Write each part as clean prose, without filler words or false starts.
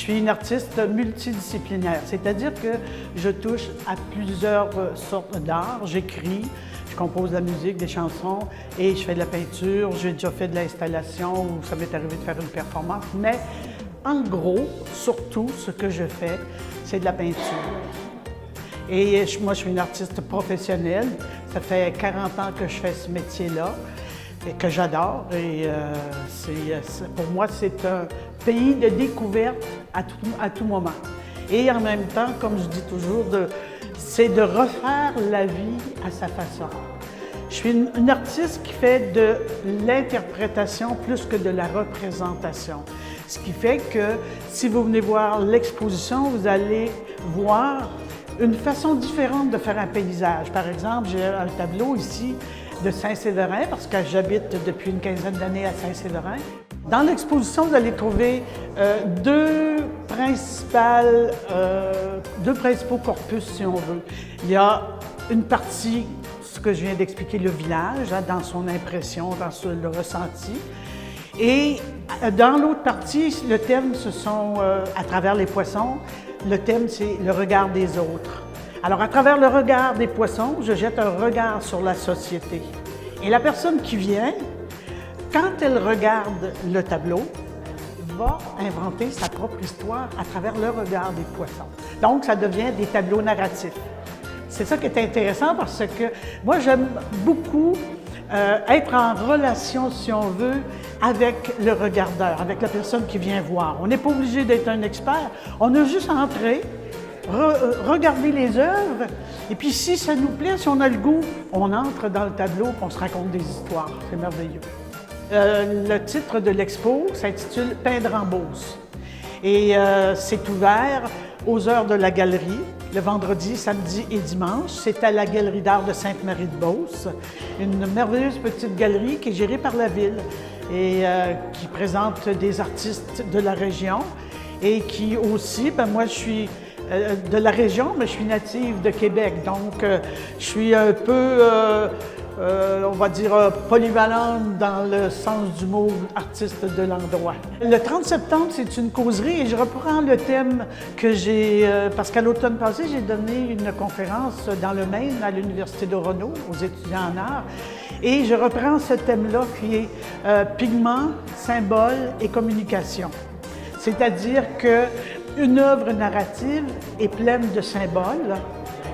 suis une artiste multidisciplinaire, c'est-à-dire que je touche à plusieurs sortes d'art. J'écris, je compose de la musique, des chansons et je fais de la peinture. J'ai déjà fait de l'installation où ça m'est arrivé de faire une performance. Mais en gros, surtout, ce que je fais, c'est de la peinture. Et moi, je suis une artiste professionnelle. Ça fait 40 ans que je fais ce métier-là et que j'adore. Et pour moi, c'est un pays de découverte à tout moment. Et en même temps, comme je dis toujours, c'est de refaire la vie à sa façon. Je suis une artiste qui fait de l'interprétation plus que de la représentation. Ce qui fait que si vous venez voir l'exposition, vous allez voir une façon différente de faire un paysage. Par exemple, j'ai un tableau ici de Saint-Séverin, parce que j'habite depuis une quinzaine d'années à Saint-Séverin. Dans l'exposition, vous allez trouver deux principaux corpus, si on veut. Il y a une partie, ce que je viens d'expliquer, le village, hein, dans son impression, dans le ressenti. Et dans l'autre partie, le thème, ce sont, à travers les poissons, le thème, c'est le regard des autres. Alors, à travers le regard des poissons, je jette un regard sur la société. Et la personne qui vient, quand elle regarde le tableau, va inventer sa propre histoire à travers le regard des poissons. Donc, ça devient des tableaux narratifs. C'est ça qui est intéressant parce que moi, j'aime beaucoup être en relation, si on veut, avec le regardeur, avec la personne qui vient voir. On n'est pas obligé d'être un expert, on a juste à entrer, regarder les œuvres, et puis si ça nous plaît, si on a le goût, on entre dans le tableau et on se raconte des histoires. C'est merveilleux. Le titre de l'expo s'intitule « Peindre en Beauce ». Et c'est ouvert aux heures de la galerie, le vendredi, samedi et dimanche. C'est à la Galerie d'art de Sainte-Marie-de-Beauce, une merveilleuse petite galerie qui est gérée par la ville et qui présente des artistes de la région et qui aussi, moi je suis de la région, mais je suis native de Québec, donc je suis un peu, on va dire, polyvalente dans le sens du mot artiste de l'endroit. Le 30 septembre, c'est une causerie et je reprends le thème que j'ai, parce qu'à l'automne passé, j'ai donné une conférence dans le Maine, à l'Université d'Orono, aux étudiants en art, et je reprends ce thème-là qui est pigments, symboles et communication. C'est-à-dire qu'une œuvre narrative est pleine de symboles,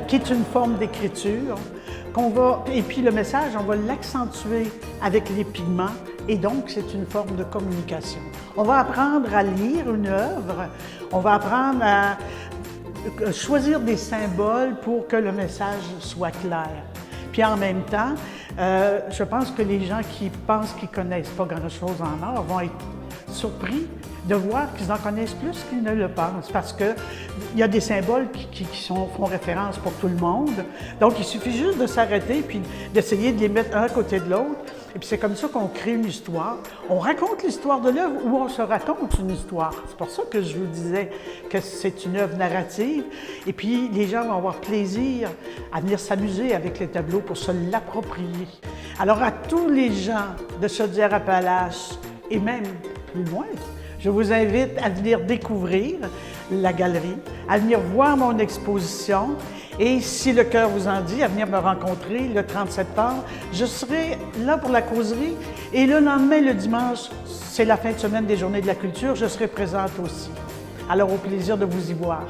qui est une forme d'écriture, et puis le message, on va l'accentuer avec les pigments, et donc c'est une forme de communication. On va apprendre à lire une œuvre, on va apprendre à choisir des symboles pour que le message soit clair. Puis en même temps, je pense que les gens qui pensent qu'ils ne connaissent pas grand-chose en art vont être surpris de voir qu'ils en connaissent plus qu'ils ne le pensent, parce qu'il y a des symboles qui font référence pour tout le monde. Donc, il suffit juste de s'arrêter puis d'essayer de les mettre un à côté de l'autre. Et puis, c'est comme ça qu'on crée une histoire. On raconte l'histoire de l'œuvre ou on se raconte une histoire. C'est pour ça que je vous disais que c'est une œuvre narrative. Et puis, les gens vont avoir plaisir à venir s'amuser avec les tableaux pour se l'approprier. Alors, à tous les gens de Chaudière-Appalaches et même plus loin, je vous invite à venir découvrir la galerie, à venir voir mon exposition et, si le cœur vous en dit, à venir me rencontrer le 30 septembre. Je serai là pour la causerie et le lendemain, le dimanche, c'est la fin de semaine des Journées de la culture, je serai présente aussi. Alors, au plaisir de vous y voir.